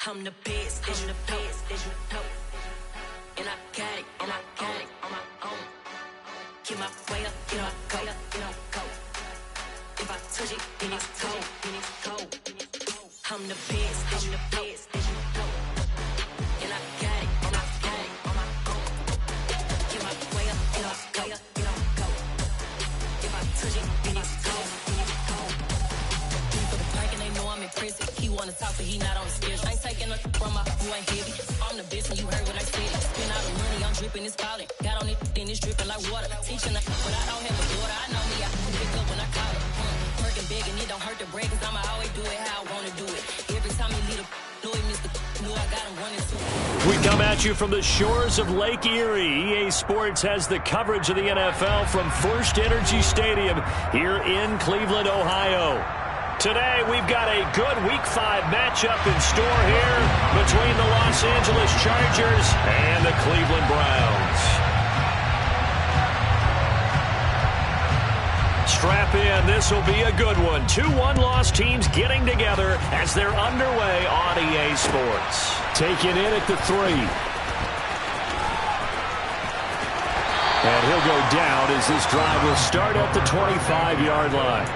I'm the best, and you know. And I got it, on my own. Get my way up, get my go. If I touch it, then it's cold. I'm the best, and you know. And I got it, on my own. Get my way up, get my go. If I touch it, then it's cold. For the park and they know I'm impressive. He wanna talk, but he not on the schedule. I ain't taking nothing from my, you ain't heavy. I'm the best, and you heard what I said. Spend all the money, I'm dripping, it's falling. Got on it, then it's dripping like water. Teaching her, but I don't have a daughter. I know me, I can pick up when I call her. Working big, and it don't hurt to break, cause I'ma always do it how I wanna do it. Every time you lead a know it, Mr. Know I got him running too. We come at you from the shores of Lake Erie. EA Sports has the coverage of the NFL from First Energy Stadium here in Cleveland, Ohio. Today, we've got a good Week 5 matchup in store here between the Los Angeles Chargers and the Cleveland Browns. Strap in, this will be a good one. 2 one-loss teams getting together as they're underway on EA Sports. Taking in at the 3. And he'll go down as this drive will start at the 25-yard line.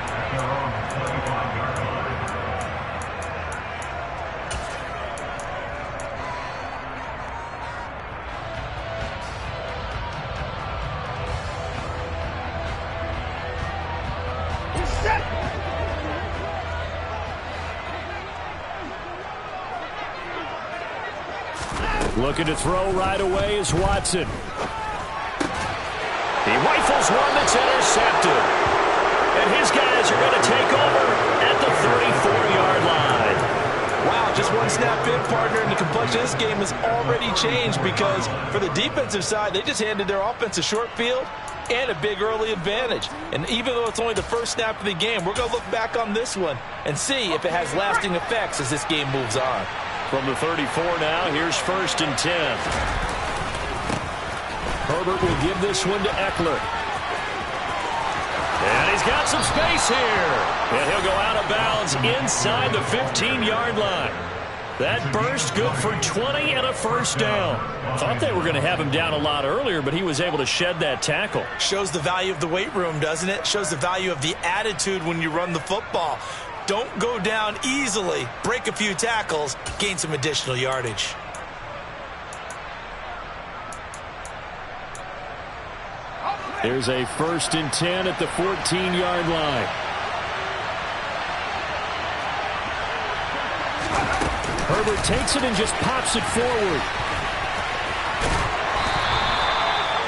Looking to throw right away is Watson. He rifles one that's intercepted. And his guys are going to take over at the 34-yard line. Wow, just one snap in, partner, and the complexion of this game has already changed because for the defensive side, they just handed their offense a short field and a big early advantage. And even though it's only the first snap of the game, we're going to look back on this one and see if it has lasting effects as this game moves on. From the 34 now, here's 1st and 10. Herbert will give this one to Eckler. And he's got some space here. And he'll go out of bounds inside the 15-yard line. That burst good for 20 and a first down. Thought they were going to have him down a lot earlier, but he was able to shed that tackle. Shows the value of the weight room, doesn't it? Shows the value of the attitude when you run the football. Don't go down easily. Break a few tackles. Gain some additional yardage. There's a 1st and 10 at the 14-yard line. Herbert takes it and just pops it forward.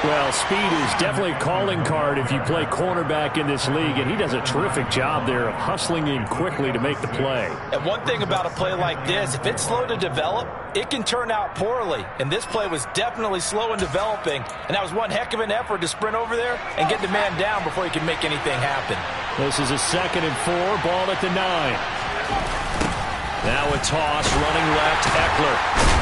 Well, speed is definitely a calling card if you play cornerback in this league, and he does a terrific job there of hustling in quickly to make the play. And one thing about a play like this, if it's slow to develop, it can turn out poorly. And this play was definitely slow in developing, and that was one heck of an effort to sprint over there and get the man down before he could make anything happen. This is a 2nd and 4, ball at the 9. Now a toss, running left, Eckler.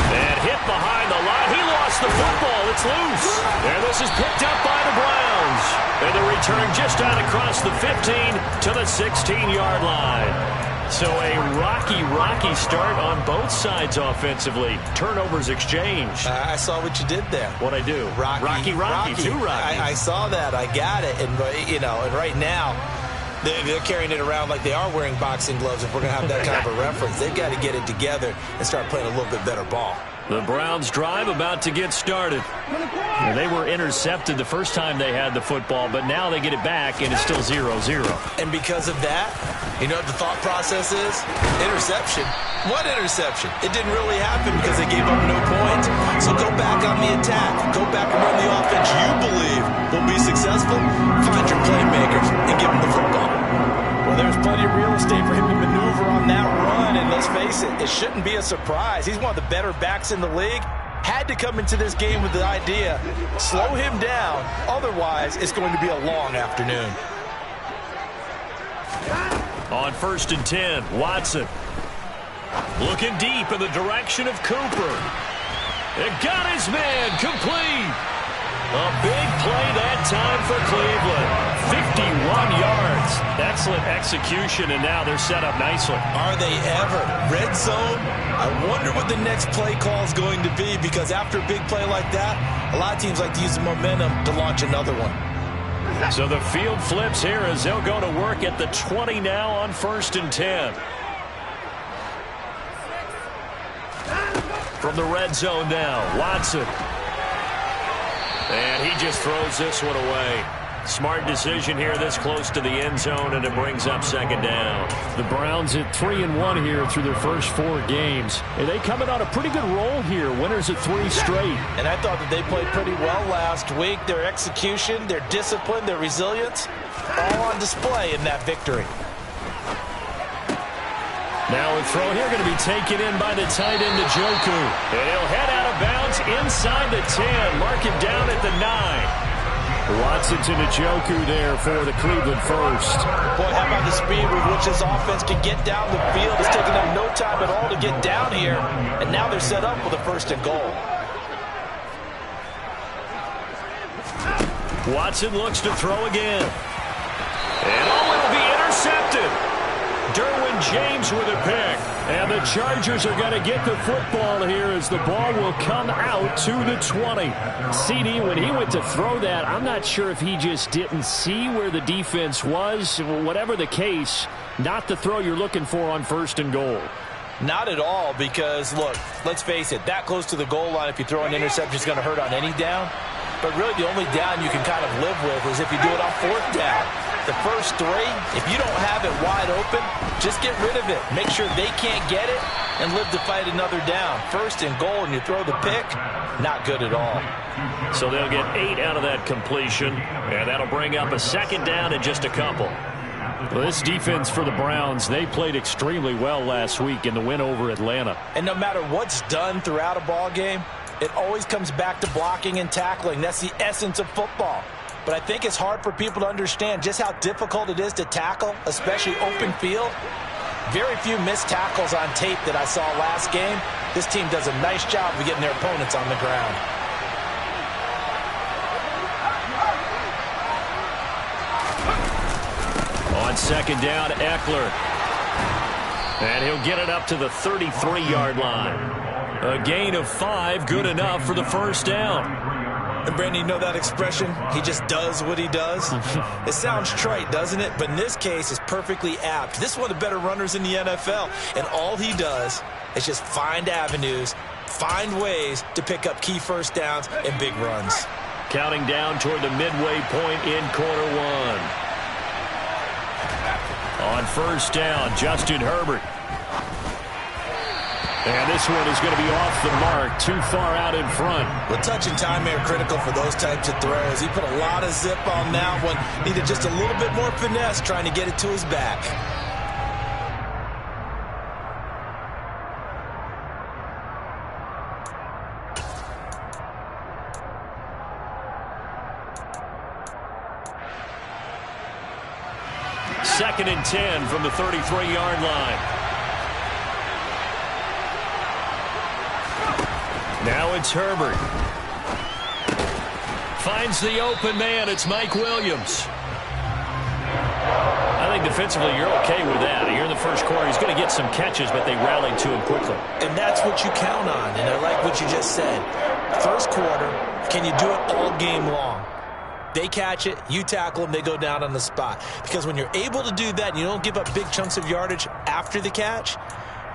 And hit behind the line. He lost the football. It's loose. And this is picked up by the Browns. And the return just out across the 15 to the 16-yard line. So a rocky start on both sides offensively. Turnovers exchanged. I saw what you did there. What'd I do? Rocky. Two Rockies. I saw that. I got it. And, and right now, they're carrying it around like they are wearing boxing gloves. If we're going to have that kind of a reference, they've got to get it together and start playing a little bit better ball. The Browns drive about to get started. They were intercepted the first time they had the football, but now they get it back, and it's still 0-0. And because of that, you know what the thought process is? Interception. What interception? It didn't really happen because they gave up no points. So go back on the attack. Go back and run the offense you believe will be successful. Find your playmakers and give them the football. Well, there's plenty of real estate for him to maneuver on that run, and let's face it, it shouldn't be a surprise. He's one of the better backs in the league. Had to come into this game with the idea, slow him down, otherwise it's going to be a long afternoon. On 1st and 10, Watson. Looking deep in the direction of Cooper. It got his man complete. A big play that time for Cleveland. 51 yards. defense. Excellent execution, and now they're set up nicely. Are they ever? Red zone? I wonder what the next play call is going to be, because after a big play like that, a lot of teams like to use the momentum to launch another one. So the field flips here as they'll go to work at the 20 now on 1st and 10. From the red zone now, Watson. And he just throws this one away. Smart decision here this close to the end zone, and it brings up 2nd down. The Browns at 3-1 here through their first 4 games. And they coming on a pretty good roll here. Winners of 3 straight. And I thought that they played pretty well last week. Their execution, their discipline, their resilience, all on display in that victory. Now a throw here going to be taken in by the tight end, Njoku. And he'll head out of bounds inside the 10. Mark him down at the 9. Watson to Njoku there for the Cleveland first. Boy, how about the speed with which this offense can get down the field? It's taking them no time at all to get down here. And now they're set up with a 1st and goal. Watson looks to throw again. And it'll be intercepted. Derwin James with a pick. And the Chargers are going to get the football here as the ball will come out to the 20. CD, when he went to throw that, I'm not sure if he just didn't see where the defense was. Whatever the case, not the throw you're looking for on 1st and goal. Not at all, because, look, let's face it, that close to the goal line, if you throw an interception, it's going to hurt on any down. But really, the only down you can kind of live with is if you do it on 4th down. The first 3, if you don't have it wide open, just get rid of it. Make sure they can't get it and live to fight another down. 1st and goal, and you throw the pick, not good at all. So they'll get 8 out of that completion, and that'll bring up a 2nd down and just a couple. Well, this defense for the Browns, they played extremely well last week in the win over Atlanta. And no matter what's done throughout a ball game, it always comes back to blocking and tackling. That's the essence of football. But I think it's hard for people to understand just how difficult it is to tackle, especially open field. Very few missed tackles on tape that I saw last game. This team does a nice job of getting their opponents on the ground. On 2nd down, Eckler. And he'll get it up to the 33-yard line. A gain of 5, good enough for the 1st down. And Brandon, you know that expression? He just does what he does. It sounds trite, doesn't it? But in this case, it's perfectly apt. This is one of the better runners in the NFL. And all he does is just find avenues, find ways to pick up key 1st downs and big runs. Counting down toward the midway point in quarter 1. On 1st down, Justin Herbert. And this one is going to be off the mark, too far out in front. Well, touch and time are critical for those types of throws. He put a lot of zip on that one. Needed just a little bit more finesse trying to get it to his back. Second and 10 from the 33-yard line. Now it's Herbert. Finds the open man. It's Mike Williams. I think defensively you're okay with that. Here in the first quarter, he's going to get some catches, but they rallied to him quickly. And that's what you count on. And I like what you just said. First quarter, can you do it all game long? They catch it, you tackle them, they go down on the spot. Because when you're able to do that and you don't give up big chunks of yardage after the catch,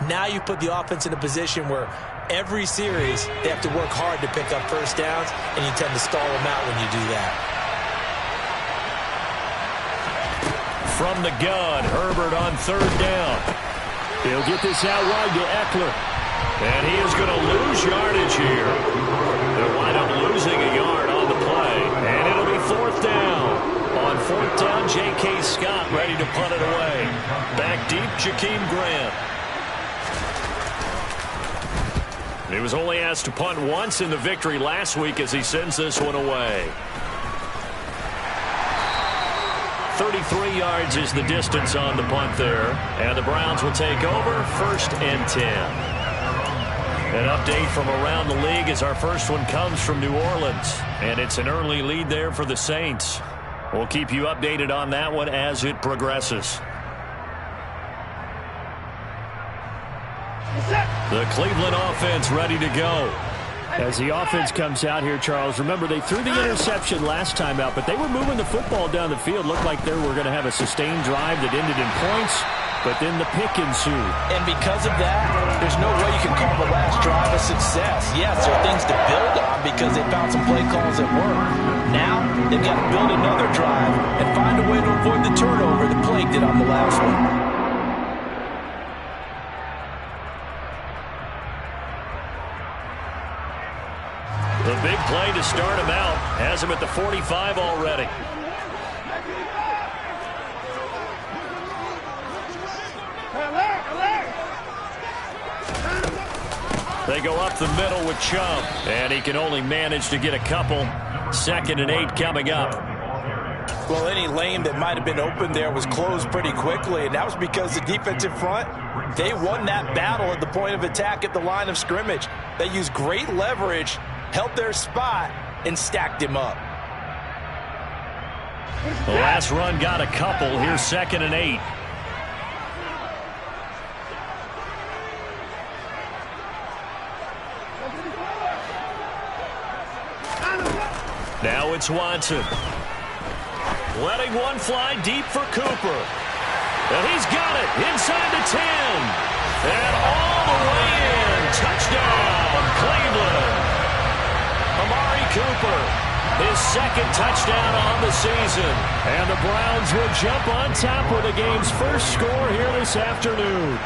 now you put the offense in a position where every series they have to work hard to pick up 1st downs, and you tend to stall them out when you do that. From the gun, Herbert on 3rd down. He'll get this out wide to Eckler. And he is going to lose yardage here. They'll wind up losing a yard on the play. And it'll be 4th down. On 4th down, J.K. Scott ready to punt it away. Back deep, Jakeem Grant. He was only asked to punt once in the victory last week as he sends this one away. 33 yards is the distance on the punt there. And the Browns will take over 1st and 10. An update from around the league as our first one comes from New Orleans. And it's an early lead there for the Saints. We'll keep you updated on that one as it progresses. The Cleveland offense ready to go. As the offense comes out here, Charles, remember they threw the interception last time out, but they were moving the football down the field. Looked like they were going to have a sustained drive that ended in points, but then the pick ensued. And because of that, there's no way you can call the last drive a success. Yes, there are things to build on because they found some play calls that work. Now, they've got to build another drive and find a way to avoid the turnover that plagued it on the last one. The big play to start him out has him at the 45 already. They go up the middle with Chubb, and he can only manage to get a couple. 2nd and 8 coming up. Well, any lane that might have been open there was closed pretty quickly, and that was because the defensive front, they won that battle at the point of attack at the line of scrimmage. They used great leverage, held their spot, and stacked him up. The last run got a couple. Here's 2nd and 8. Now it's Watson. Letting one fly deep for Cooper. And he's got it inside the 10. And all the way in. Touchdown, Cleveland. Amari Cooper, his 2nd touchdown on the season. And the Browns will jump on top with the game's first score here this afternoon.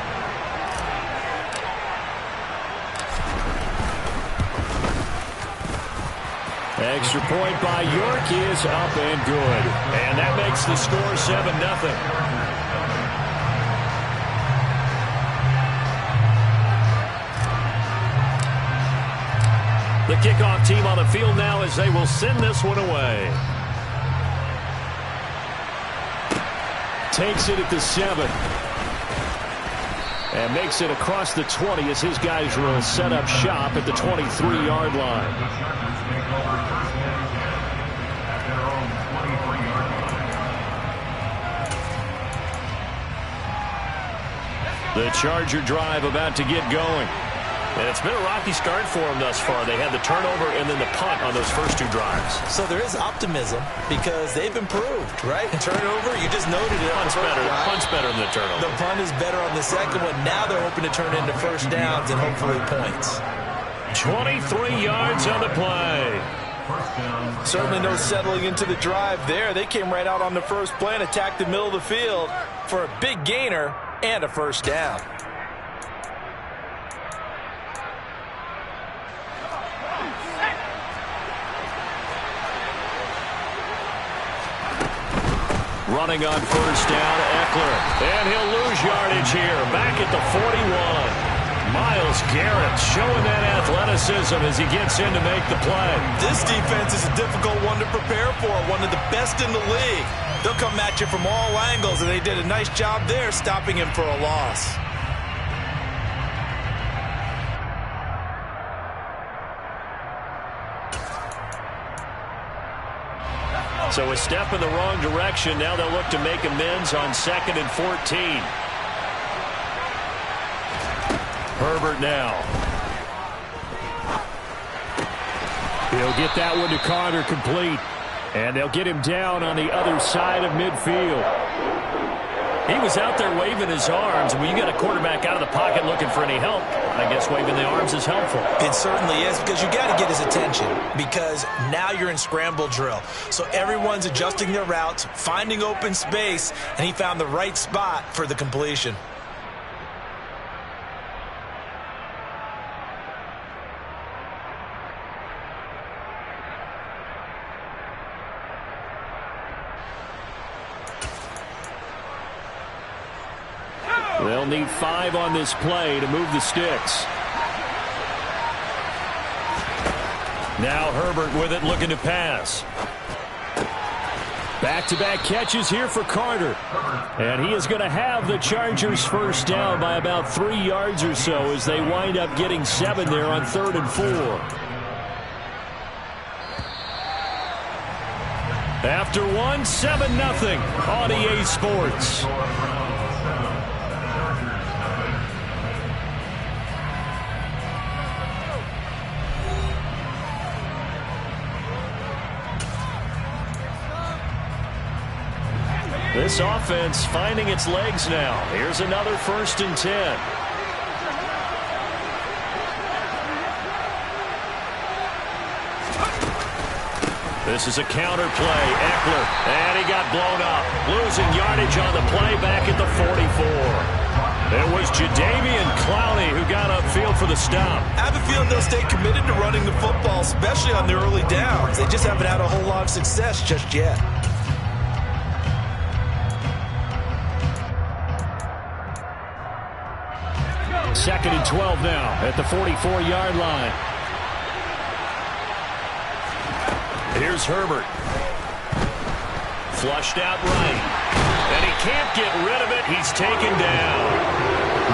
Extra point by York is up and good. And that makes the score 7-0. The kickoff team on the field now as they will send this one away. Takes it at the 7. And makes it across the 20 as his guys will set up shop at the 23-yard line. The Charger drive about to get going. And it's been a rocky start for them thus far. They had the turnover and then the punt on those first 2 drives. So there is optimism because they've improved, right? Turnover, you just noted it. Punt's better. Punt's better than the turnover. The punt is better on the second one. Now they're hoping to turn it into first downs and hopefully points. 23 yards on the play. Certainly no settling into the drive there. They came right out on the first play and attacked the middle of the field for a big gainer and a first down. Running on first down, Eckler. And he'll lose yardage here. Back at the 41. Myles Garrett showing that athleticism as he gets in to make the play. This defense is a difficult one to prepare for. One of the best in the league. They'll come at you from all angles, and they did a nice job there stopping him for a loss. So a step in the wrong direction. Now they'll look to make amends on 2nd and 14. Herbert now. He'll get that one to Carter complete. And they'll get him down on the other side of midfield. He was out there waving his arms. When you got a quarterback out of the pocket looking for any help, I guess waving the arms is helpful. It certainly is because you got to get his attention because now you're in scramble drill. So everyone's adjusting their routes, finding open space, and he found the right spot for the completion. They'll need 5 on this play to move the sticks. Now Herbert with it, looking to pass. Back-to-back catches here for Carter. And he is going to have the Chargers first down by about 3 yards or so as they wind up getting 7 there on 3rd and 4. After one, 7-0 on EA Sports. This offense finding its legs now. Here's another 1st and 10. This is a counter play. Eckler, and he got blown up. Losing yardage on the play back at the 44. It was Jadeveon Clowney who got upfield for the stop. I have a feeling they'll stay committed to running the football, especially on the early downs. They just haven't had a whole lot of success just yet. Second and 12 now at the 44-yard line. Here's Herbert. Flushed out right. And he can't get rid of it. He's taken down.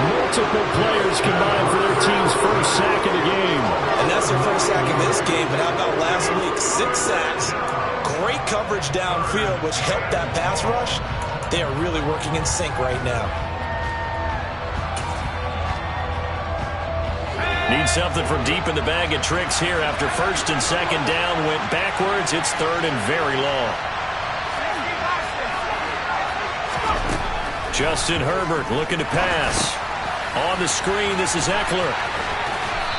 Multiple players combined for their team's first sack of the game. And that's their first sack in this game. But how about last week? 6 sacks. Great coverage downfield, which helped that pass rush. They are really working in sync right now. Need something from deep in the bag of tricks here after 1st and 2nd down. Went backwards. It's 3rd and very long. Justin Herbert looking to pass. On the screen, this is Eckler.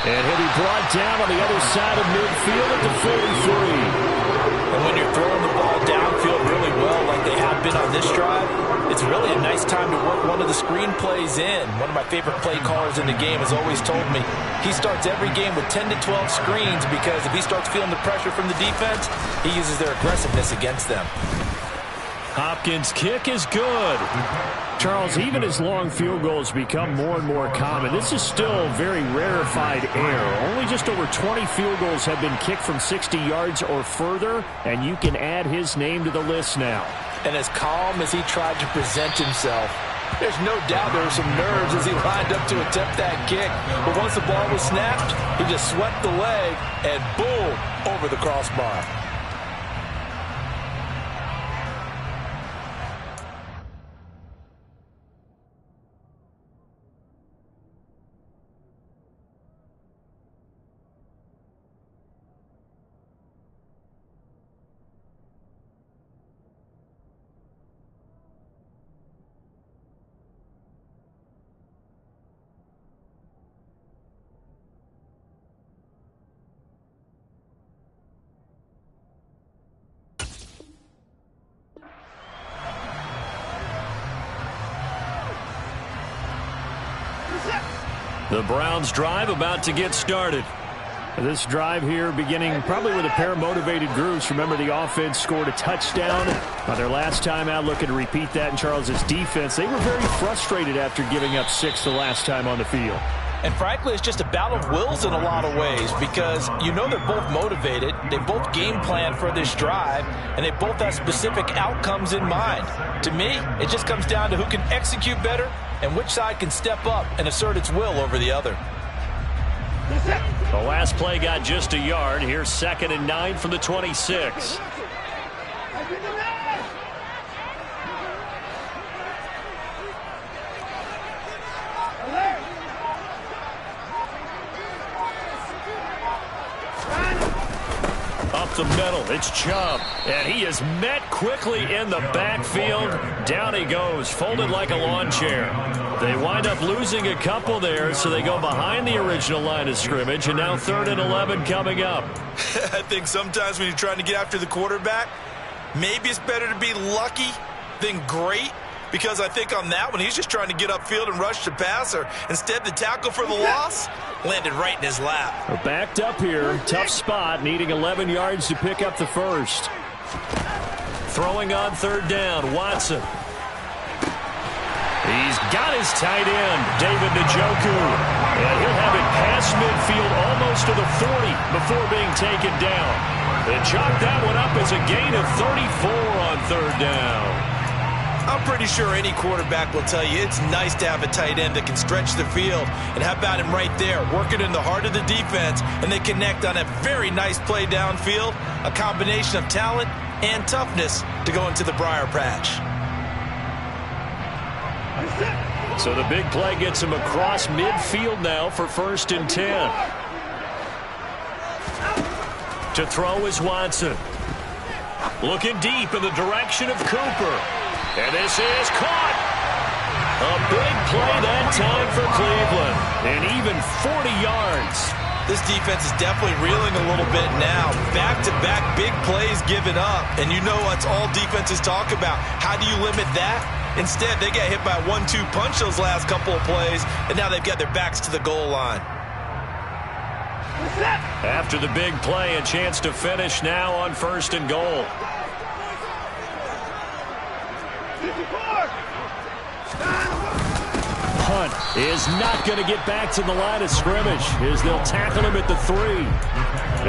And he'll be brought down on the other side of midfield at the 43. And when you're throwing the ball downfield really well like they have been on this drive, it's really a nice time to work one of the screen plays in. One of my favorite play callers in the game has always told me he starts every game with 10 to 12 screens because if he starts feeling the pressure from the defense, he uses their aggressiveness against them. Hopkins' kick is good. Charles, even as long field goals become more and more common, this is still very rarefied air. Only just over 20 field goals have been kicked from 60 yards or further, and you can add his name to the list now. And as calm as he tried to present himself, there's no doubt there were some nerves as he lined up to attempt that kick. But once the ball was snapped, he just swept the leg and boom, over the crossbar. The Browns drive about to get started. This drive here beginning probably with a pair of motivated groups. Remember, the offense scored a touchdown on their last time out, looking to repeat that in Charles's defense. They were very frustrated after giving up 6 the last time on the field. And frankly, it's just a battle of wills in a lot of ways because you know they're both motivated, they both game plan for this drive, and they both have specific outcomes in mind. To me, it just comes down to who can execute better and which side can step up and assert its will over the other. The last play got just a yard. Here's 2nd and 9 from the 26. Up the middle, it's Chubb, and he is met quickly in the backfield. Down he goes, folded like a lawn chair. They wind up losing a couple there, so they go behind the original line of scrimmage, and now 3rd and 11 coming up. I think sometimes when you're trying to get after the quarterback, maybe it's better to be lucky than great, because I think on that one, he's just trying to get upfield and rush the passer. Instead, the tackle for the loss landed right in his lap. We're backed up here. Tough spot, needing 11 yards to pick up the first. Throwing on 3rd down, Watson. He's got his tight end, David Njoku. And he'll have it past midfield almost to the 40 before being taken down. They chalk that one up as a gain of 34 on 3rd down. I'm pretty sure any quarterback will tell you it's nice to have a tight end that can stretch the field. And how about him right there, working in the heart of the defense, and they connect on a very nice play downfield, a combination of talent and toughness to go into the briar patch. So the big play gets him across midfield now for 1st and 10. To throw is Watson. Looking deep in the direction of Cooper. And this is caught. A big play that time for Cleveland. And even 40 yards. This defense is definitely reeling a little bit now. Back-to-back big plays given up. And you know what all defenses talk about. How do you limit that? Instead, they get hit by a 1-2 punch those last couple of plays, and now they've got their backs to the goal line. After the big play, a chance to finish now on 1st and goal. Hunt is not going to get back to the line of scrimmage as they'll tackle him at the 3.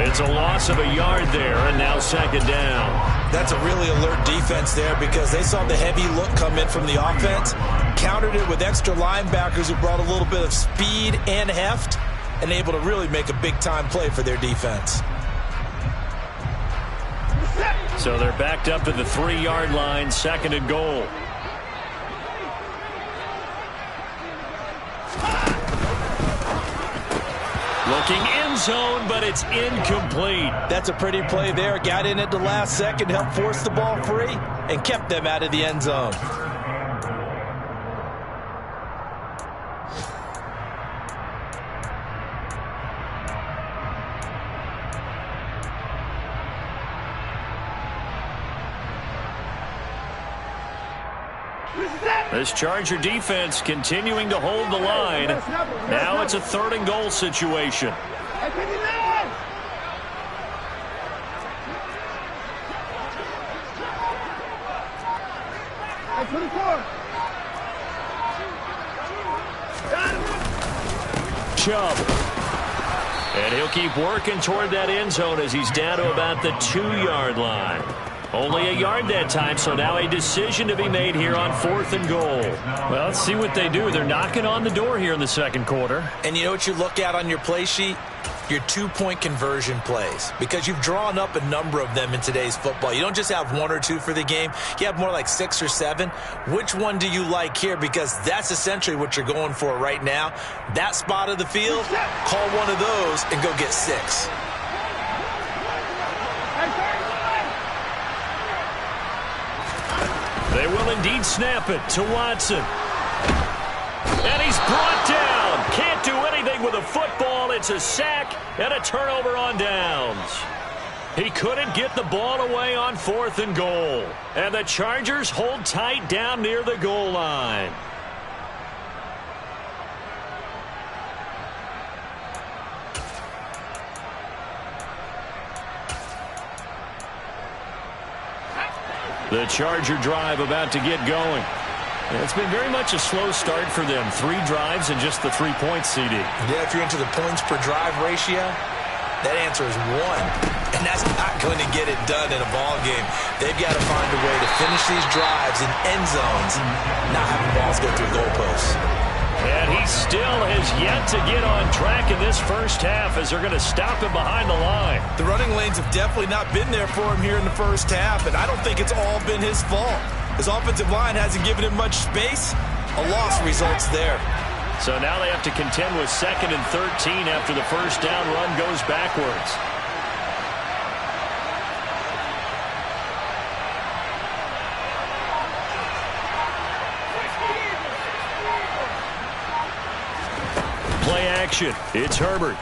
It's a loss of a yard there, and now 2nd down. That's a really alert defense there because they saw the heavy look come in from the offense, countered it with extra linebackers who brought a little bit of speed and heft, and able to really make a big-time play for their defense. So they're backed up to the 3-yard line, 2nd and goal. Looking end zone, but it's incomplete. That's a pretty play there. Got in at the last second, helped force the ball free, and kept them out of the end zone. This Charger defense continuing to hold the line. Now it's a 3rd and goal situation. Chubb. And he'll keep working toward that end zone as he's down to about the 2-yard line. Only a yard that time, so now a decision to be made here on 4th and goal. Well, let's see what they do. They're knocking on the door here in the 2nd quarter. And you know what you look at on your play sheet? Your 2-point conversion plays, because you've drawn up a number of them in today's football. You don't just have 1 or 2 for the game. You have more like 6 or 7. Which one do you like here? Because that's essentially what you're going for right now. That spot of the field, call one of those and go get 6. They will indeed snap it to Watson. And he's brought down. Can't do anything with a football. It's a sack and a turnover on downs. He couldn't get the ball away on 4th and goal. And the Chargers hold tight down near the goal line. The Charger drive about to get going. It's been very much a slow start for them. 3 drives and just the 3 points, CD. Yeah, if you're into the points per drive ratio, that answer is 1. And that's not going to get it done in a ball game. They've got to find a way to finish these drives in end zones, not having balls go through goalposts. And he still has yet to get on track in this first half as they're going to stop him behind the line. The running lanes have definitely not been there for him here in the first half, and I don't think it's all been his fault. His offensive line hasn't given him much space. A loss results there. So now they have to contend with 2nd and 13 after the first down run goes backwards. Play action. It's Herbert.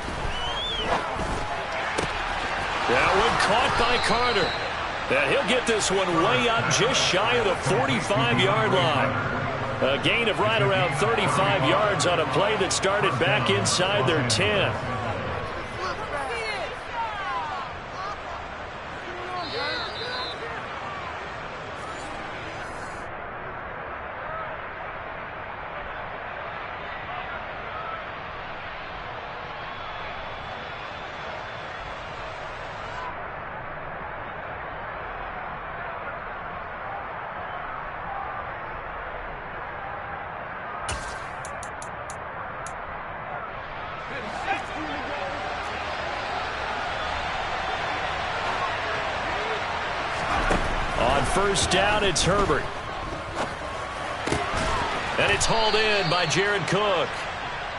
That one caught by Carter. And he'll get this one way up just shy of the 45-yard line. A gain of right around 35 yards on a play that started back inside their 10. first down, it's Herbert. And it's hauled in by Jared Cook.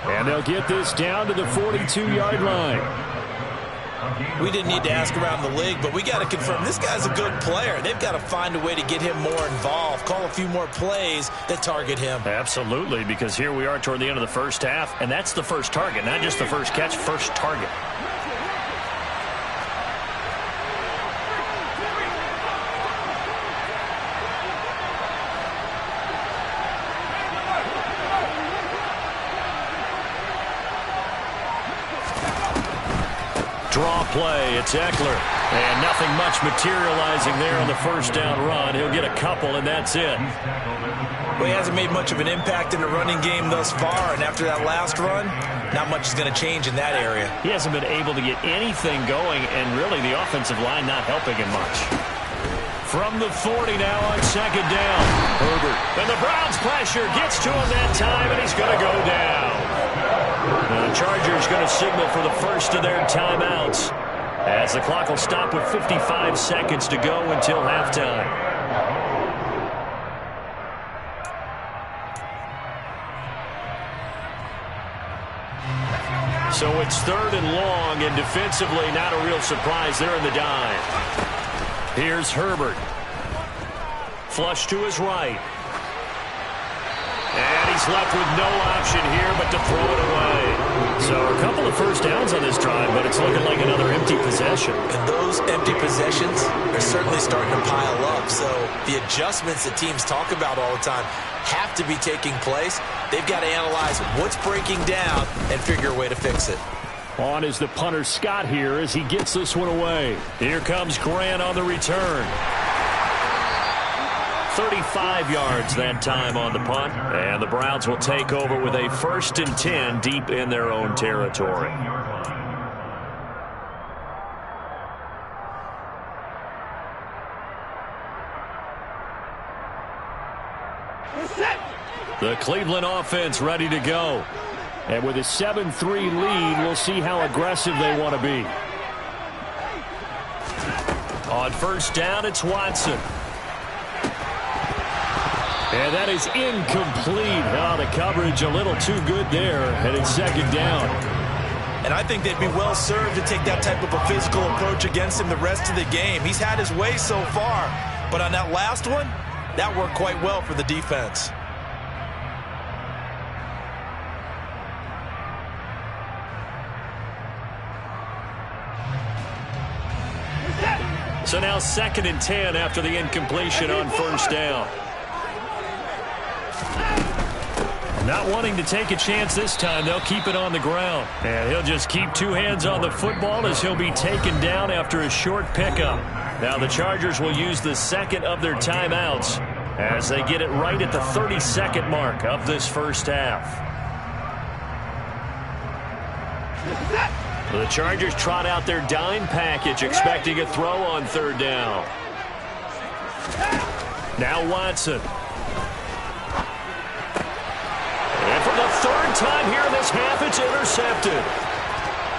And they'll get this down to the 42-yard line. We didn't need to ask around the league, but we got to confirm this guy's a good player. They've got to find a way to get him more involved, call a few more plays that target him. Absolutely, because here we are toward the end of the first half, and that's the first target, not just the first catch, first target. Draw play, it's Eckler. And nothing much materializing there on the first down run. He'll get a couple, and that's it. Well, he hasn't made much of an impact in the running game thus far, and after that last run, not much is going to change in that area. He hasn't been able to get anything going, and really the offensive line not helping him much. From the 40 now on second down. Herbert. And the Browns pressure gets to him that time, and he's going to go down. Now the Chargers going to signal for the first of their timeouts, as the clock will stop with 55 seconds to go until halftime. So it's third and long, and defensively not a real surprise there in the dive. Here's Herbert. Flush to his right. And he's left with no option here but to throw it away. So a couple of first downs on this drive, but it's looking like another empty possession. And those empty possessions are certainly starting to pile up. So the adjustments that teams talk about all the time have to be taking place. They've got to analyze what's breaking down and figure a way to fix it. On is the punter Scott here as he gets this one away. Here comes Grant on the return. 35 yards that time on the punt. And the Browns will take over with a 1st and 10 deep in their own territory. The Cleveland offense ready to go. And with a 7-3 lead, we'll see how aggressive they want to be. On first down, it's Watson. And that is incomplete. Oh, the coverage a little too good there, and it's second down. And I think they'd be well served to take that type of a physical approach against him the rest of the game. He's had his way so far, but on that last one, that worked quite well for the defense. So now 2nd and 10 after the incompletion on first down. Not wanting to take a chance this time, they'll keep it on the ground. And he'll just keep two hands on the football as he'll be taken down after a short pickup. Now the Chargers will use the second of their timeouts as they get it right at the 30-second mark of this first half. The Chargers trot out their dime package, expecting a throw on third down. Now Watson. And for the third time here in this half, it's intercepted.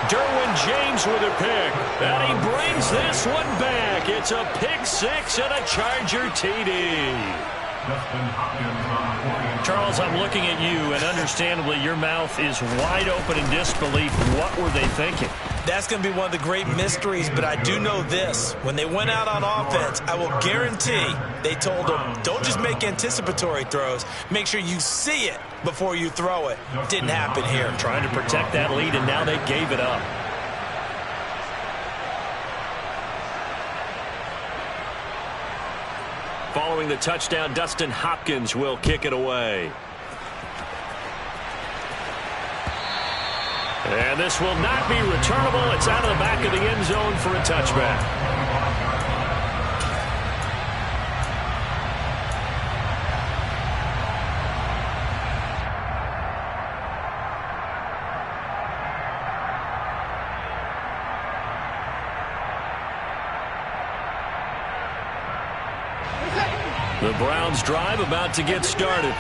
Derwin James with a pick. And he brings this one back. It's a pick six and a Charger TD. Charles, I'm looking at you, and understandably your mouth is wide open in disbelief. What were they thinking? That's going to be one of the great mysteries, but I do know this. When they went out on offense, I will guarantee they told them, don't just make anticipatory throws. Make sure you see it before you throw it. Didn't happen here. Trying to protect that lead, and now they gave it up. Following the touchdown, Dustin Hopkins will kick it away. And this will not be returnable. It's out of the back of the end zone for a touchback. The Browns drive about to get started.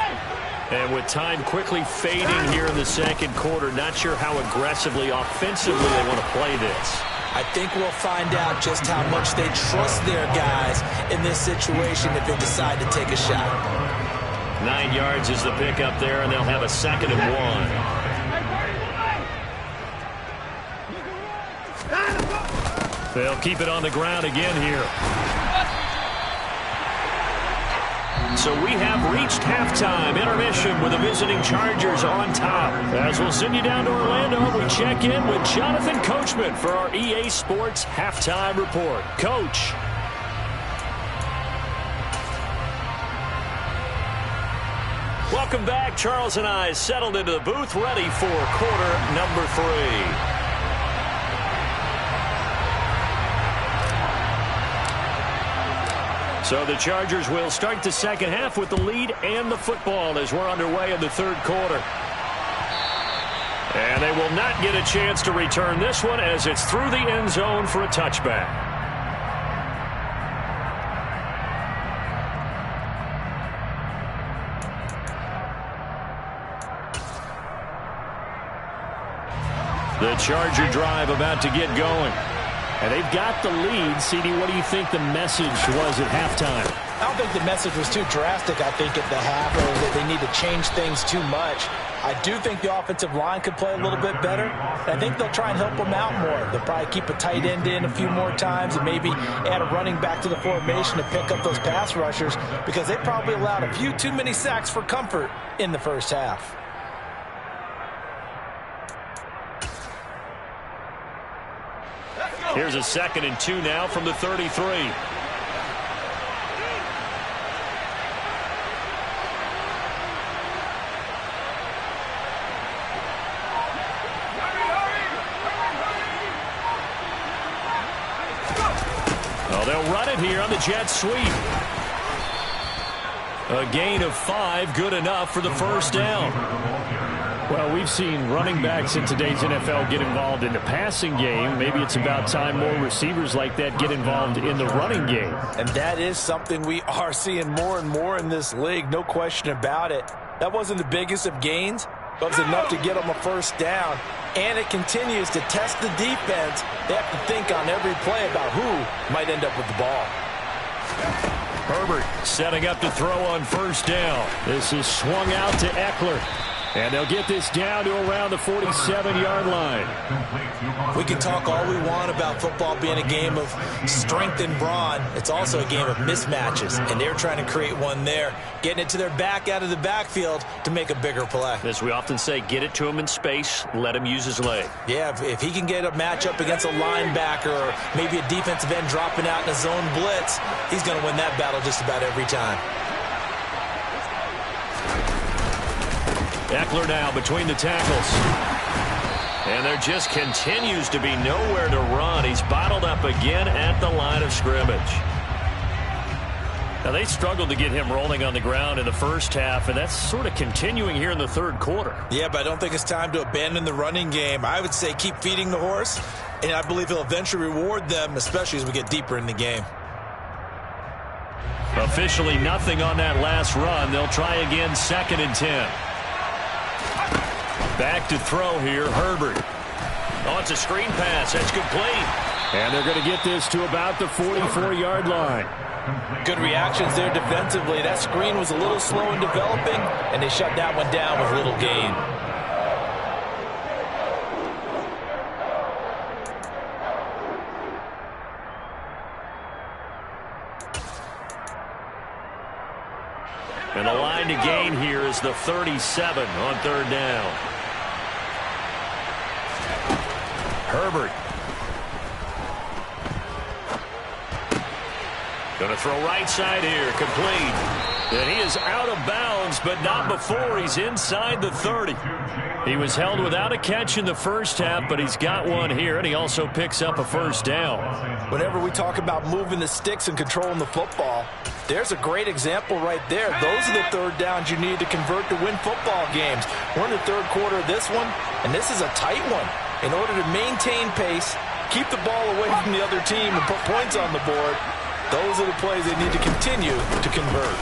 And with time quickly fading here in the second quarter, not sure how aggressively, offensively they want to play this. I think we'll find out just how much they trust their guys in this situation if they decide to take a shot. 9 yards is the pickup there, and they'll have a 2nd and 1. They'll keep it on the ground again here. So we have reached halftime intermission with the visiting Chargers on top. As we'll send you down to Orlando, we check in with Jonathan Coachman for our EA Sports Halftime Report. Coach. Welcome back. Charles and I settled into the booth, ready for quarter number 3. So the Chargers will start the second half with the lead and the football as we're underway in the third quarter. And they will not get a chance to return this one as it's through the end zone for a touchback. The Charger drive about to get going. And they've got the lead. CD, what do you think the message was at halftime? I don't think the message was too drastic, I think, at the half, or that they need to change things too much. I do think the offensive line could play a little bit better. I think they'll try and help them out more. They'll probably keep a tight end in a few more times and maybe add a running back to the formation to pick up those pass rushers because they probably allowed a few too many sacks for comfort in the first half. Here's a 2nd and 2 now from the 33. Oh, they'll run it here on the jet sweep. A gain of 5, good enough for the first down. Well, we've seen running backs in today's NFL get involved in the passing game. Maybe it's about time more receivers like that get involved in the running game. And that is something we are seeing more and more in this league, no question about it. That wasn't the biggest of gains, but it was enough to get them a first down. And it continues to test the defense. They have to think on every play about who might end up with the ball. Herbert setting up to throw on first down. This is swung out to Eckler. And they'll get this down to around the 47-yard line. We can talk all we want about football being a game of strength and brawn. It's also a game of mismatches, and they're trying to create one there, getting it to their back out of the backfield to make a bigger play. As we often say, get it to him in space, let him use his leg. Yeah, if he can get a matchup against a linebacker or maybe a defensive end dropping out in a zone blitz, he's going to win that battle just about every time. Eckler now between the tackles. And there just continues to be nowhere to run. He's bottled up again at the line of scrimmage. Now, they struggled to get him rolling on the ground in the first half, and that's sort of continuing here in the third quarter. Yeah, but I don't think it's time to abandon the running game. I would say keep feeding the horse, and I believe he'll eventually reward them, especially as we get deeper in the game. Officially nothing on that last run. They'll try again, 2nd and 10. Back to throw here, Herbert. Oh, it's a screen pass. That's complete. And they're going to get this to about the 44-yard line. Good reactions there defensively. That screen was a little slow in developing, and they shut that one down with little gain. And the line to gain here is the 37 on third down. Herbert. Going to throw right side here, complete. And he is out of bounds, but not before he's inside the 30. He was held without a catch in the first half, but he's got one here, and he also picks up a first down. Whenever we talk about moving the sticks and controlling the football, there's a great example right there. Those are the third downs you need to convert to win football games. We're in the third quarter of this one, and this is a tight one. In order to maintain pace, keep the ball away from the other team, and put points on the board, those are the plays they need to continue to convert.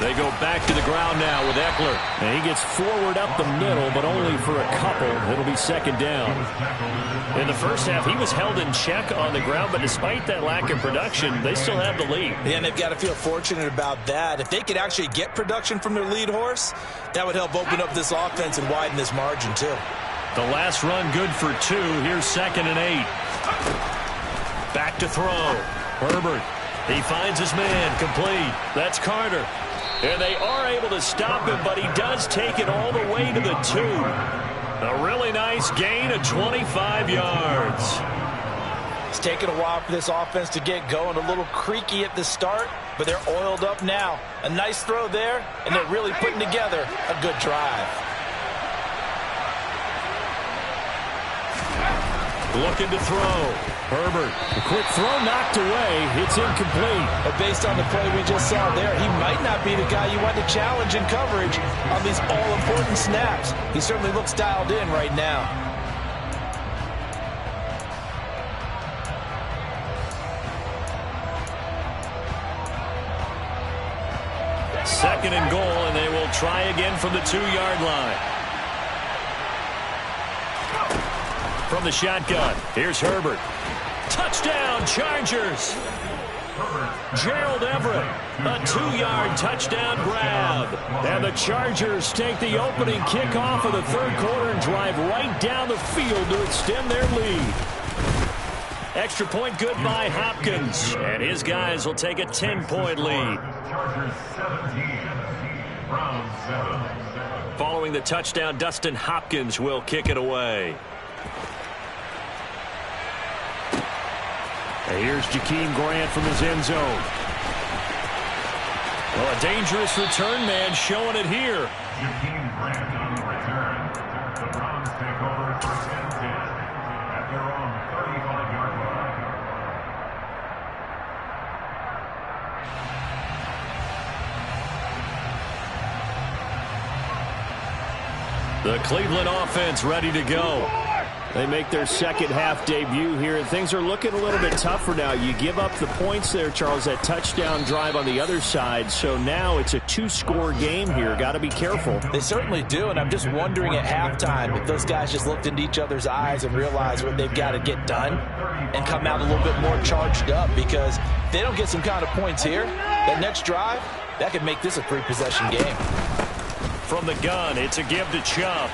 They go back to the ground now with Eckler. And he gets forward up the middle, but only for a couple. It'll be second down. In the first half, he was held in check on the ground, but despite that lack of production, they still have the lead. Yeah, and they've got to feel fortunate about that. If they could actually get production from their lead horse, that would help open up this offense and widen this margin, too. The last run good for 2. Here's 2nd and 8. Back to throw. Herbert. He finds his man. Complete. That's Carter. And they are able to stop him, but he does take it all the way to the 2. A really nice gain of 25 yards. It's taken a while for this offense to get going. A little creaky at the start, but they're oiled up now. A nice throw there, and they're really putting together a good drive. Looking to throw. Herbert. A quick throw knocked away. It's incomplete. But based on the play we just saw there, he might not be the guy you want to challenge in coverage on these all-important snaps. He certainly looks dialed in right now. Second and goal, and they will try again from the 2-yard line. From the shotgun, here's Herbert. Touchdown, Chargers. Gerald Everett, a 2-yard touchdown grab. And the Chargers take the opening kickoff of the third quarter and drive right down the field to extend their lead. Extra point good by Hopkins. And his guys will take a 10-point lead. Following the touchdown, Dustin Hopkins will kick it away. And here's Jakeem Grant from his end zone. Well, a dangerous return man showing it here. Jakeem Grant on the return. The Browns take over 1st and 10 at their own 35-yard line. The Cleveland offense ready to go. They make their second half debut here, and things are looking a little bit tougher now. You give up the points there, Charles, that touchdown drive on the other side. So now it's a 2-score game here. Got to be careful. They certainly do, and I'm just wondering at halftime if those guys just looked into each other's eyes and realized what they've got to get done and come out a little bit more charged up, because if they don't get some kind of points here, that next drive, that could make this a 3-possession game. From the gun, it's a give to Chubb.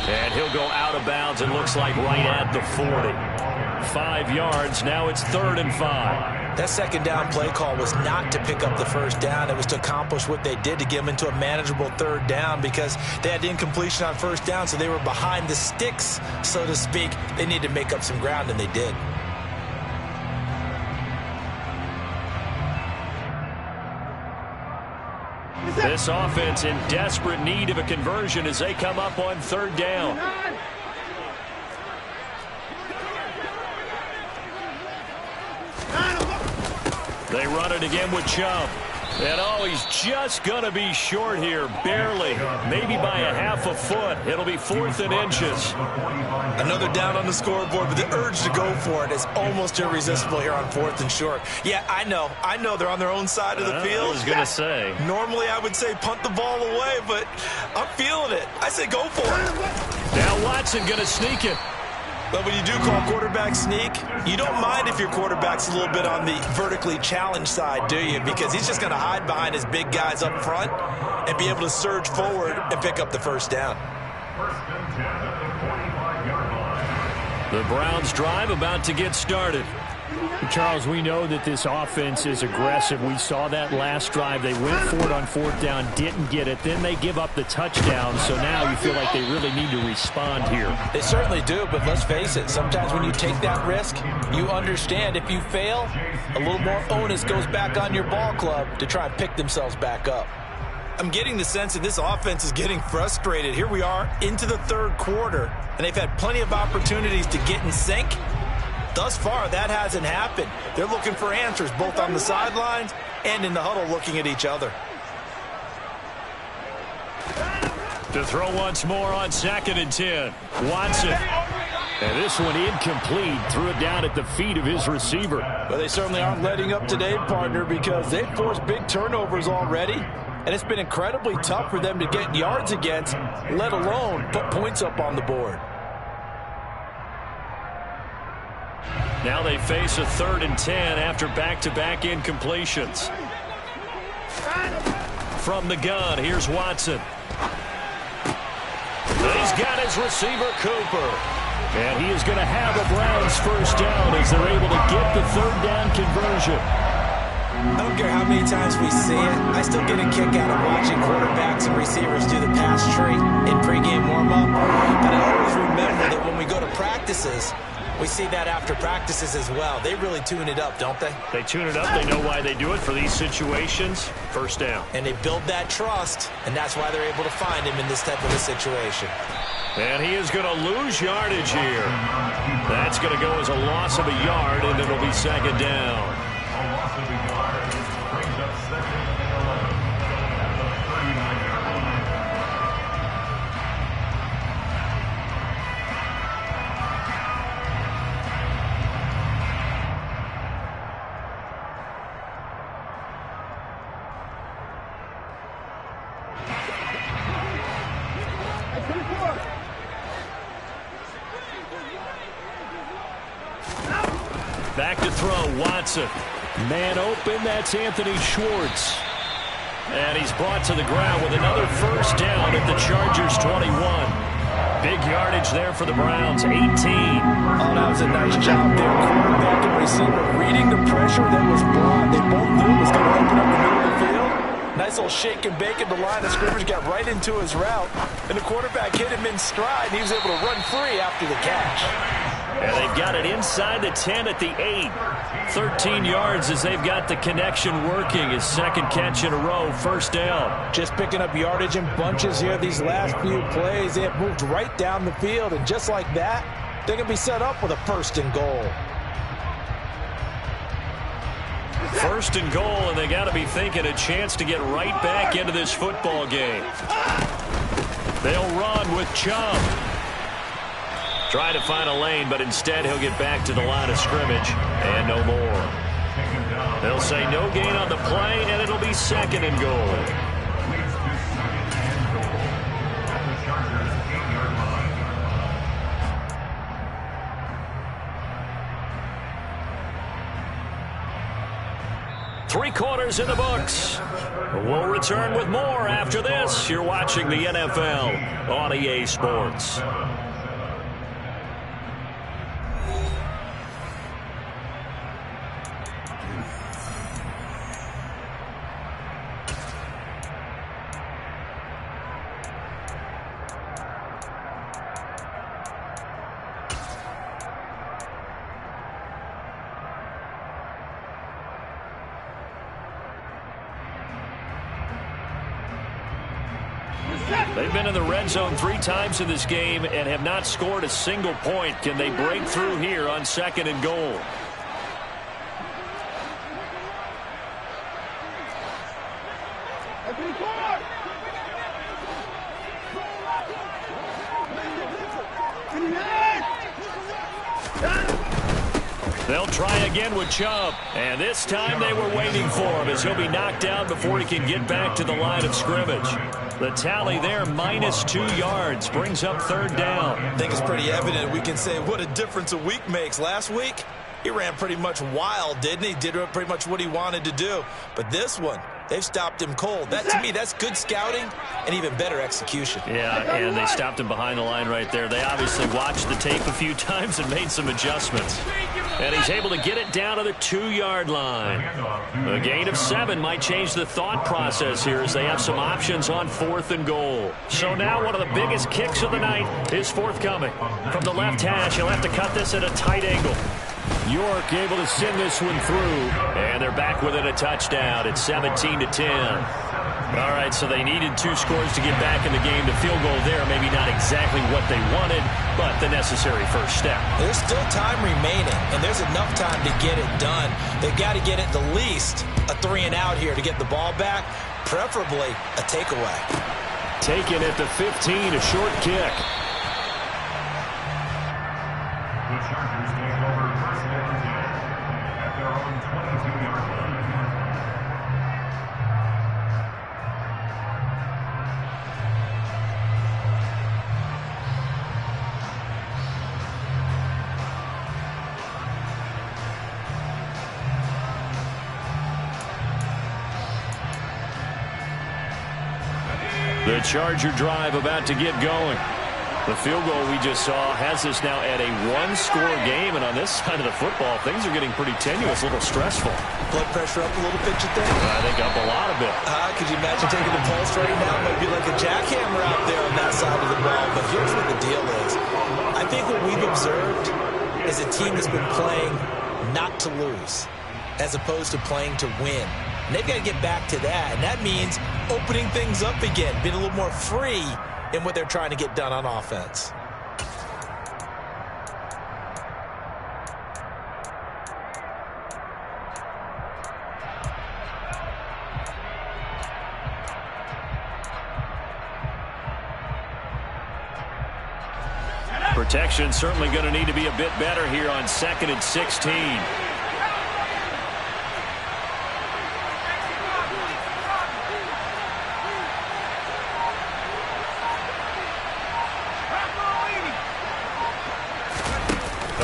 And he'll go out of bounds, it looks like right at the 40. 5 yards, now it's 3rd and 5. That second down play call was not to pick up the first down. It was to accomplish what they did, to get them into a manageable 3rd down, because they had incompletion on 1st down, so they were behind the sticks, so to speak. They needed to make up some ground, and they did. This offense in desperate need of a conversion as they come up on 3rd down. They run it again with Chubb. And oh, he's just going to be short here, barely, maybe by a half a foot. It'll be 4th and inches. Another down on the scoreboard, but the urge to go for it is almost irresistible here on 4th and short. Yeah, I know they're on their own side of the field. I was going to say. Normally I would say punt the ball away, but I'm feeling it. I say go for it. Now Watson going to sneak it. But when you do call quarterback sneak, you don't mind if your quarterback's a little bit on the vertically challenged side, do you? Because he's just going to hide behind his big guys up front and be able to surge forward and pick up the first down. 1st and 10 at the 45-yard line. The Browns drive about to get started. Charles, we know that this offense is aggressive. We saw that last drive. They went for it on 4th down, didn't get it. Then they give up the touchdown. So now you feel like they really need to respond here. They certainly do, but let's face it. Sometimes when you take that risk, you understand if you fail, a little more onus goes back on your ball club to try and pick themselves back up. I'm getting the sense that this offense is getting frustrated. Here we are into the 3rd quarter, and they've had plenty of opportunities to get in sync. Thus far, that hasn't happened. They're looking for answers both on the sidelines and in the huddle looking at each other. To throw once more on 2nd and 10. Watson. And this one incomplete. Threw it down at the feet of his receiver. But they certainly aren't letting up today, partner, because they've forced big turnovers already. And it's been incredibly tough for them to get yards against, let alone put points up on the board. Now they face a 3rd and 10 after back-to-back incompletions. From the gun, here's Watson. He's got his receiver, Cooper. And he is going to have a Browns first down as they're able to get the 3rd down conversion. I don't care how many times we see it. I still get a kick out of watching quarterbacks and receivers do the pass tree in pregame warm-up. But I always remember that when we go to practices, we see that after practices as well. They really tune it up, don't they? They tune it up. They know why they do it for these situations. First down. And they build that trust, and that's why they're able to find him in this type of a situation. And he is going to lose yardage here. That's going to go as a loss of a yard, and it'll be 2nd down. A loss of a yard brings up 2nd and 11 at the 39-yard line. Back to throw, Watson. Man open, that's Anthony Schwartz. And he's brought to the ground with another first down at the Chargers' 21. Big yardage there for the Browns, 18. Oh, that was a nice job there. Quarterback and receiver reading the pressure that was brought. They both knew it was going to open up the middle of the field. Nice little shake and bake at the line of scrimmage, got right into his route. And the quarterback hit him in stride, and he was able to run free after the catch. And they've got it inside the 10 at the 8. 13 yards as they've got the connection working. His 2nd catch in a row, first down. Just picking up yardage in bunches here these last few plays. They have moved right down the field, and just like that, they're going to be set up with a 1st and goal. 1st and goal, and they got to be thinking a chance to get right back into this football game. They'll run with Chubb. Try to find a lane, but instead he'll get back to the line of scrimmage, and no more. They'll say no gain on the play, and it'll be 2nd and goal. Three quarters in the books. We'll return with more after this. You're watching the NFL on EA Sports. They've been in the red zone 3 times in this game and have not scored a single point. Can they break through here on 2nd and goal? They'll try again with Chubb. And this time they were waiting for him as he'll be knocked down before he can get back to the line of scrimmage. The tally there, -2 yards, brings up 3rd down. I think it's pretty evident. We can say what a difference a week makes. Last week, he ran pretty much wild, didn't he? Did pretty much what he wanted to do. But this one, they've stopped him cold. That, to me, that's good scouting and even better execution. Yeah, and they stopped him behind the line right there. They obviously watched the tape a few times and made some adjustments. And he's able to get it down to the 2-yard line. A gain of 7 might change the thought process here as they have some options on 4th and goal. So now one of the biggest kicks of the night is forthcoming. From the left hash, he'll have to cut this at a tight angle. York able to send this one through. And they're back within a touchdown. It's 17-10. All right, so they needed 2 scores to get back in the game. The field goal there, maybe not exactly what they wanted, but the necessary first step. There's still time remaining, and there's enough time to get it done. They've got to get at the least a 3-and-out here to get the ball back, preferably a takeaway. Taken at the 15, a short kick. The Chargers take over first and 10 at their own 22-yard line. The Charger drive about to get going. The field goal we just saw has us now at a one-score game, and on this side of the football, things are getting pretty tenuous, a little stressful. Blood pressure up a little bit, you think? I think up a lot of it. Could you imagine taking the pulse right now? It might be like a jackhammer out there on that side of the ball. But here's what the deal is. I think what we've observed is a team that's been playing not to lose as opposed to playing to win. And they've got to get back to that, and that means opening things up again, being a little more free in what they're trying to get done on offense. Protection certainly going to need to be a bit better here on 2nd and 16.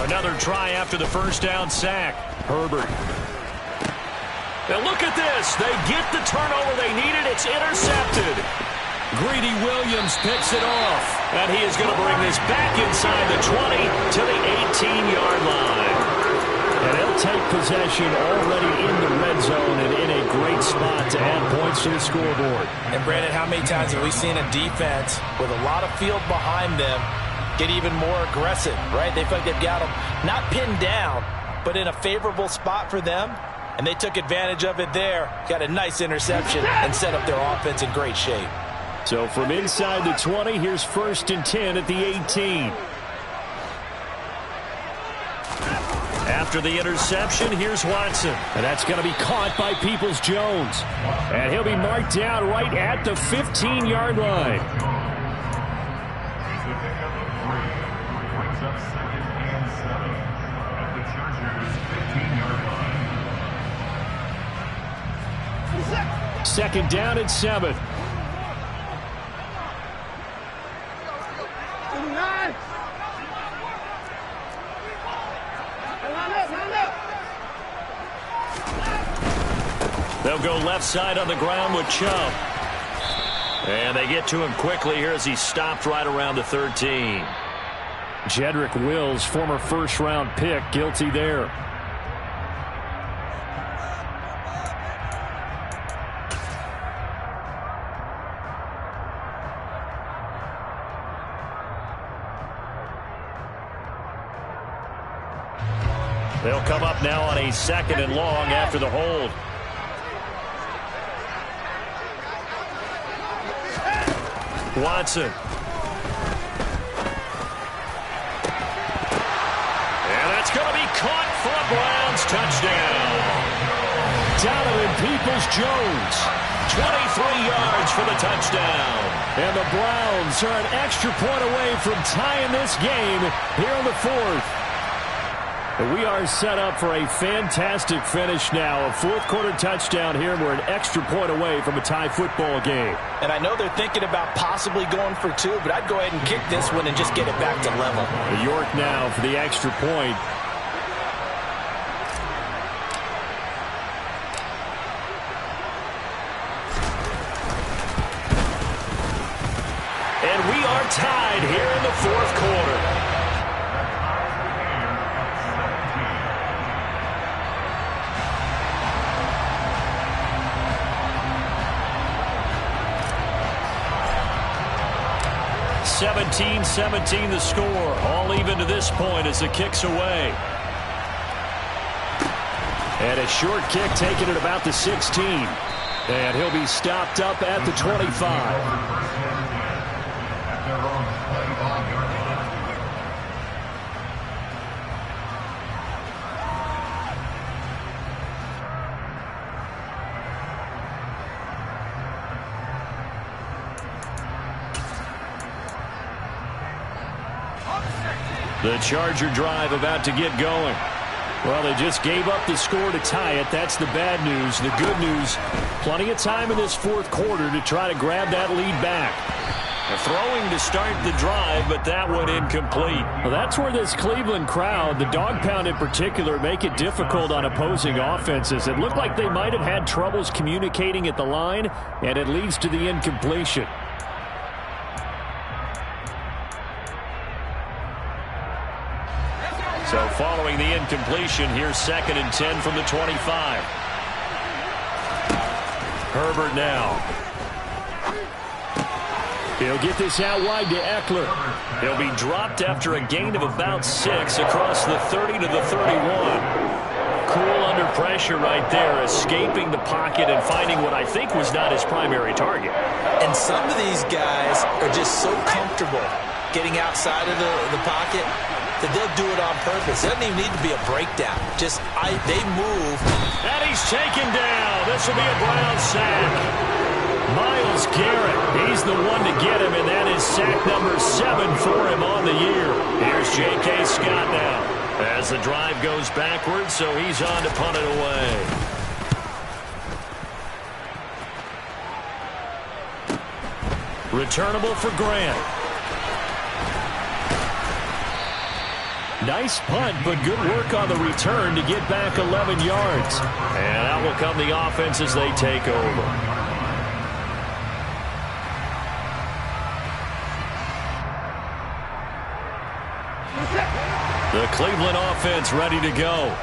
Another try after the first down sack. Herbert. Now look at this. They get the turnover they needed. It's intercepted. Greedy Williams picks it off. And he is going to bring this back inside the 20 to the 18-yard line. And he'll take possession already in the red zone and in a great spot to add points to the scoreboard. And Brandon, how many times have we seen a defense with a lot of field behind them get even more aggressive, right? They feel like they've got them not pinned down, but in a favorable spot for them, and they took advantage of it there, got a nice interception, and set up their offense in great shape. So from inside the 20, here's 1st and 10 at the 18. After the interception, here's Watson. And that's going to be caught by Peoples-Jones. And he'll be marked down right at the 15-yard line. Up 2nd and 7 at the Chargers' 15-yard line. 2nd down and 7. They'll go left side on the ground with Chubb. And they get to him quickly here as he stopped right around the 13. Jedrick Wills, former first-round pick, guilty there. They'll come up now on a 2nd and long after the hold. Watson. Going to be caught for a Browns touchdown. Donovan Peoples-Jones, 23 yards for the touchdown. And the Browns are an extra point away from tying this game here in the 4th. And we are set up for a fantastic finish now. A 4th-quarter touchdown here, and we're an extra point away from a tie football game. And I know they're thinking about possibly going for 2, but I'd go ahead and kick this one and just get it back to level. York now for the extra point. Tied here in the 4th quarter. (17-17) the score. All even to this point as the kick's away. And a short kick taken at about the 16. And he'll be stopped up at the 25. The Charger drive about to get going. Well, they just gave up the score to tie it. That's the bad news. The good news, plenty of time in this fourth quarter to try to grab that lead back. Throwing to start the drive, but that one incomplete. Well, that's where this Cleveland crowd, the dog pound in particular, make it difficult on opposing offenses. It looked like they might have had troubles communicating at the line, and it leads to the incompletion. So following the incompletion, here's 2nd and 10 from the 25. Herbert now. He'll get this out wide to Eckler. He'll be dropped after a gain of about 6 across the 30 to the 31. Cool under pressure right there, escaping the pocket and finding what I think was not his primary target. And some of these guys are just so comfortable getting outside of the pocket that they'll do it on purpose. It doesn't even need to be a breakdown. Just they move. And he's taken down. This will be a Brown sack. Myles Garrett, he's the one to get him, and that is sack number 7 for him on the year. Here's J.K. Scott now as the drive goes backwards, so he's on to punt it away. Returnable for Grant. Nice punt, but good work on the return to get back 11 yards. And out will come the offense as they take over. The Cleveland offense ready to go.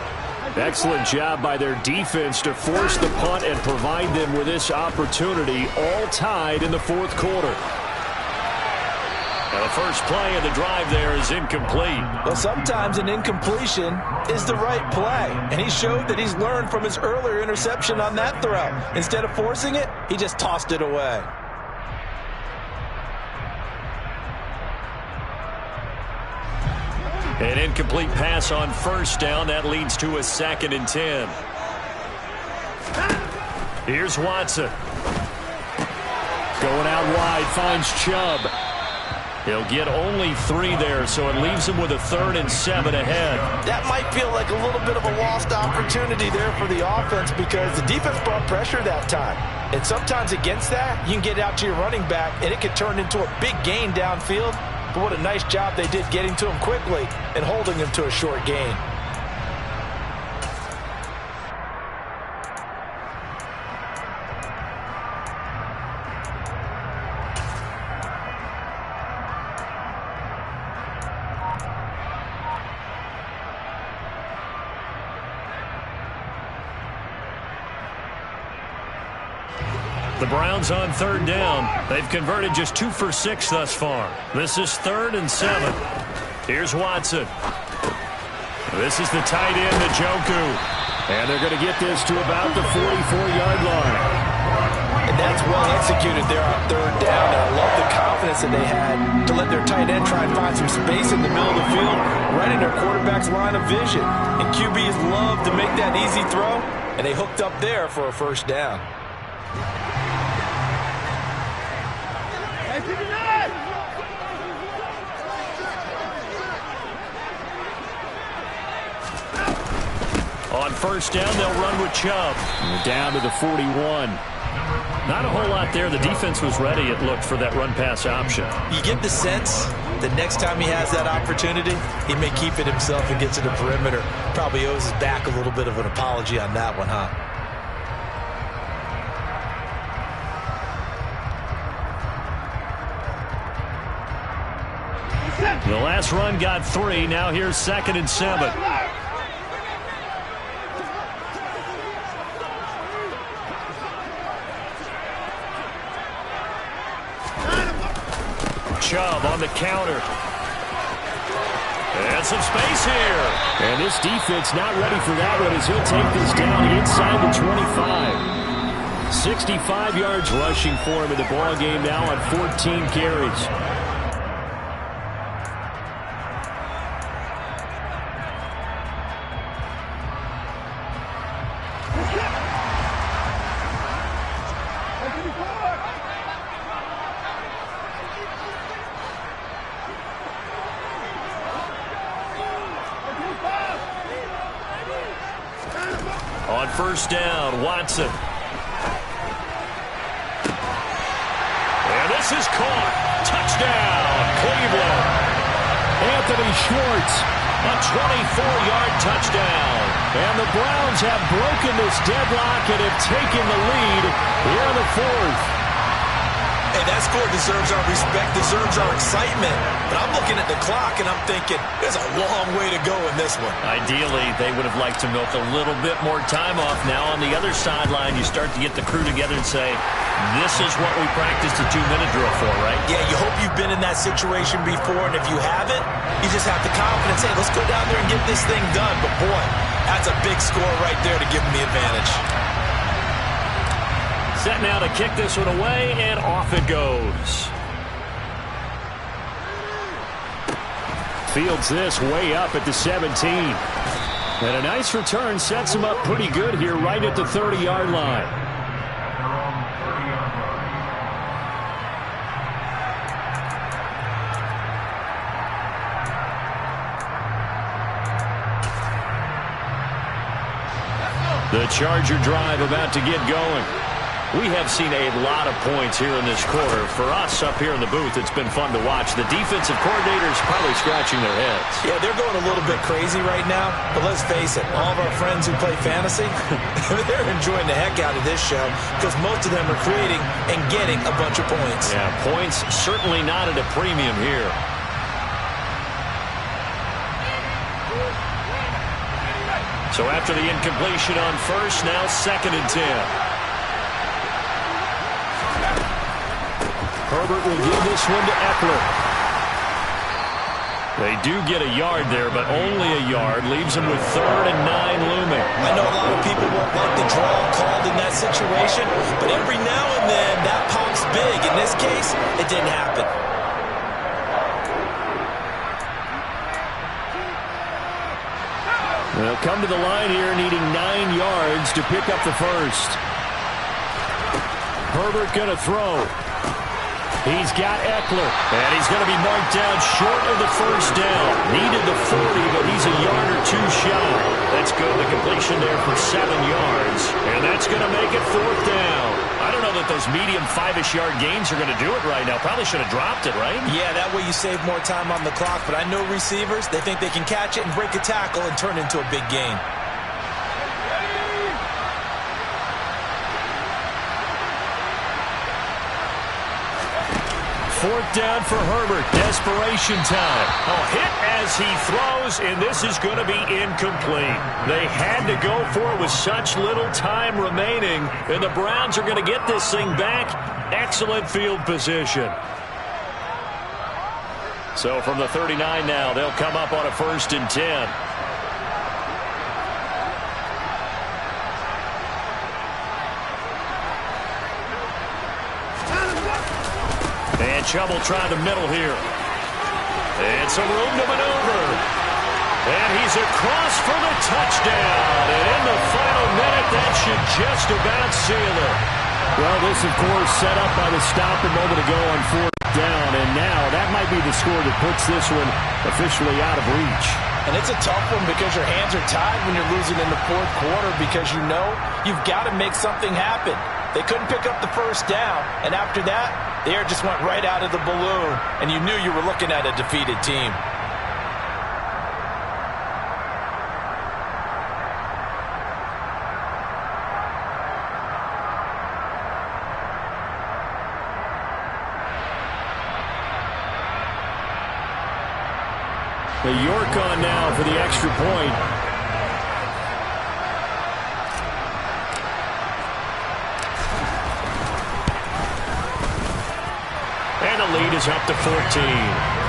Excellent job by their defense to force the punt and provide them with this opportunity, all tied in the fourth quarter. Now the first play of the drive there is incomplete. Well, sometimes an incompletion is the right play, and he showed that he's learned from his earlier interception on that throw. Instead of forcing it, he just tossed it away. An incomplete pass on first down. That leads to a 2nd and 10. Here's Watson. Going out wide, finds Chubb. He'll get only 3 there, so it leaves him with a 3rd and 7 ahead. That might feel like a little bit of a lost opportunity there for the offense because the defense brought pressure that time. And sometimes against that, you can get out to your running back, and it could turn into a big gain downfield. But what a nice job they did getting to him quickly and holding him to a short gain. The Browns on 3rd down. They've converted just 2 for 6 thus far. This is 3rd and 7. Here's Watson. This is the tight end, Njoku. And they're going to get this to about the 44-yard line. And that's well executed there on 3rd down. And I love the confidence that they had to let their tight end try and find some space in the middle of the field, right in their quarterback's line of vision. And QBs love to make that easy throw, and they hooked up there for a 1st down. On 1st down, they'll run with Chubb. Down to the 41. Not a whole lot there. The defense was ready, it looked, for that run-pass option. You get the sense that next time he has that opportunity, he may keep it himself and get to the perimeter. Probably owes his back a little bit of an apology on that one, huh? The last run got 3. Now here's 2nd and 7. Chubb on the counter. And some space here. And this defense not ready for that one as he'll take this down inside the 25. 65 yards rushing for him in the ball game now on 14 carries. on first down. Watson. And this is caught. Touchdown, Cleveland. Anthony Schwartz. A 24-yard touchdown. And the Browns have broken this deadlock and have taken the lead here in the fourth. Hey, that score deserves our respect, deserves our excitement. But I'm looking at the clock, and I'm thinking, there's a long way to go in this one. Ideally, they would have liked to milk a little bit more time off. Now on the other sideline, you start to get the crew together and say, this is what we practiced a 2-minute drill for, right? Yeah, you hope you've been in that situation before, and if you haven't, you just have the confidence, hey, let's go down there and get this thing done. But boy, that's a big score right there to give them the advantage. Set now to kick this one away, and off it goes. Fields this way up at the 17. And a nice return sets him up pretty good here right at the 30-yard line. The Charger drive about to get going. We have seen a lot of points here in this quarter. For us up here in the booth, it's been fun to watch. The defensive coordinators probably scratching their heads. Yeah, they're going a little bit crazy right now. But let's face it, all of our friends who play fantasy, they're enjoying the heck out of this show because most of them are creating and getting a bunch of points. Yeah, points certainly not at a premium here. So after the incompletion on first, now 2nd and 10. Herbert will give this one to Eckler. They do get a yard there, but only a yard. Leaves them with 3rd and 9 looming. I know a lot of people won't like the draw called in that situation, but every now and then that pops big. In this case, it didn't happen. They'll come to the line here needing 9 yards to pick up the first. Herbert going to throw. He's got Eckler. And he's going to be marked down short of the first down. Needed the 40, but he's a yard or 2 shy. That's good. The completion there for 7 yards. And that's going to make it 4th down. I don't know that those medium 5-ish yard gains are going to do it right now. Probably should have dropped it, right? Yeah, that way you save more time on the clock. But I know receivers, they think they can catch it and break a tackle and turn it into a big gain. 4th down for Herbert. Desperation time. Oh, hit as he throws, and this is going to be incomplete. They had to go for it with such little time remaining, and the Browns are going to get this thing back. Excellent field position. So from the 39 now, they'll come up on a 1st and 10. And Chubb will try the middle here. And some room to maneuver. And he's across for the touchdown. And in the final minute, that should just about seal it. Well, this, of course, set up by the stop a moment ago on 4th down. And now that might be the score that puts this one officially out of reach. And it's a tough one because your hands are tied when you're losing in the 4th quarter because you know you've got to make something happen. They couldn't pick up the first down, and after that, the air just went right out of the balloon, and you knew you were looking at a defeated team. The York on now for the extra point. And the lead is up to 14.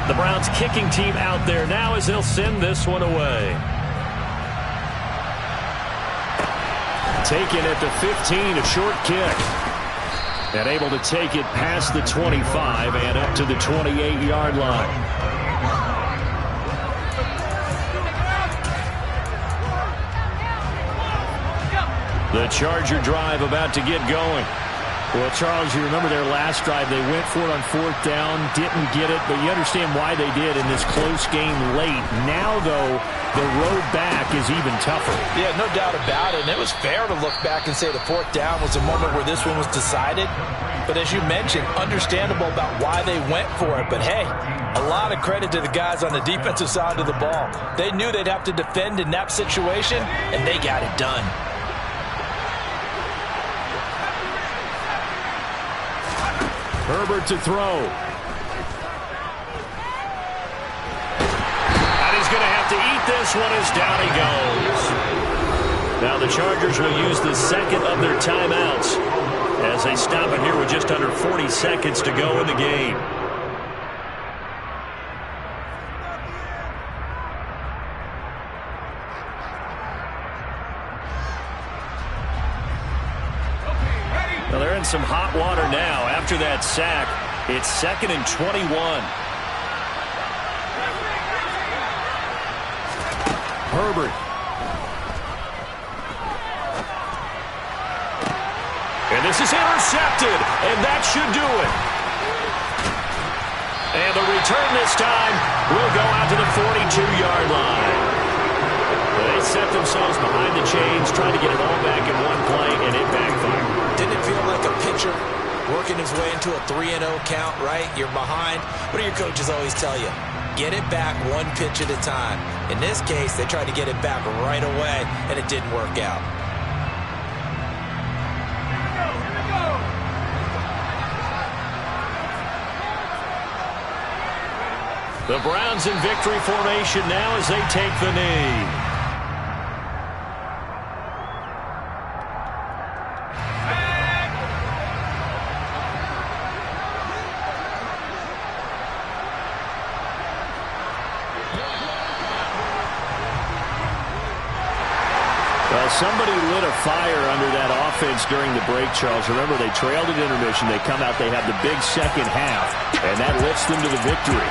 The Browns kicking team out there now as they'll send this one away. Taken at the 15, a short kick. And able to take it past the 25 and up to the 28-yard line. The Charger drive about to get going. Well, Charles, you remember their last drive. They went for it on 4th down, didn't get it, but you understand why they did in this close game late. Now, though, the road back is even tougher. Yeah, no doubt about it. And it was fair to look back and say the 4th down was a moment where this one was decided. But as you mentioned, understandable about why they went for it. But, hey, a lot of credit to the guys on the defensive side of the ball. They knew they'd have to defend in that situation, and they got it done. Herbert to throw. And he's going to have to eat this one as down he goes. Now the Chargers will use the second of their timeouts as they stop it here with just under 40 seconds to go in the game. Well, they're in some hot water now. After that sack, it's 2nd and 21. Herbert. And this is intercepted, and that should do it. And the return this time will go out to the 42-yard line. They set themselves behind the chains, trying to get it all back in one play, and it backfired. Didn't it feel like a pitcher working his way into a 3-0 count, right? You're behind. What do your coaches always tell you? Get it back one pitch at a time. In this case, they tried to get it back right away, and it didn't work out. The Browns in victory formation now as they take the knee. Well, somebody lit a fire under that offense during the break, Charles. Remember, they trailed at intermission. They come out, they have the big second half, and that lifts them to the victory.